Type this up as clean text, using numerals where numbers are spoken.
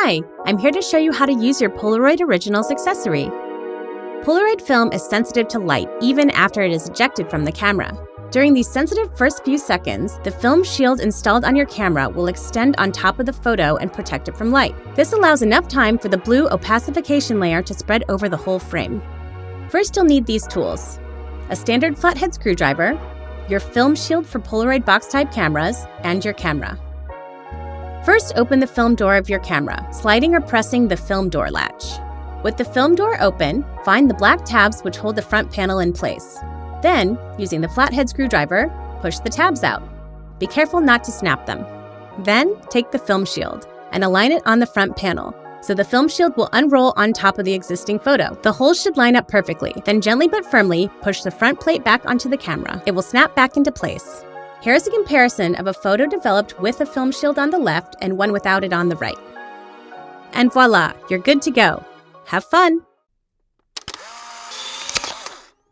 Hi, I'm here to show you how to use your Polaroid Originals accessory. Polaroid film is sensitive to light even after it is ejected from the camera. During these sensitive first few seconds, the film shield installed on your camera will extend on top of the photo and protect it from light. This allows enough time for the blue opacification layer to spread over the whole frame. First, you'll need these tools: a standard flathead screwdriver, your film shield for Polaroid Boxtype cameras, and your camera. First, open the film door of your camera, sliding or pressing the film door latch. With the film door open, find the black tabs which hold the front panel in place. Then, using the flathead screwdriver, push the tabs out. Be careful not to snap them. Then, take the film shield and align it on the front panel, so the film shield will unroll on top of the existing photo. The holes should line up perfectly. Then gently but firmly push the front plate back onto the camera. It will snap back into place. Here's a comparison of a photo developed with a film shield on the left and one without it on the right. And voila, you're good to go. Have fun!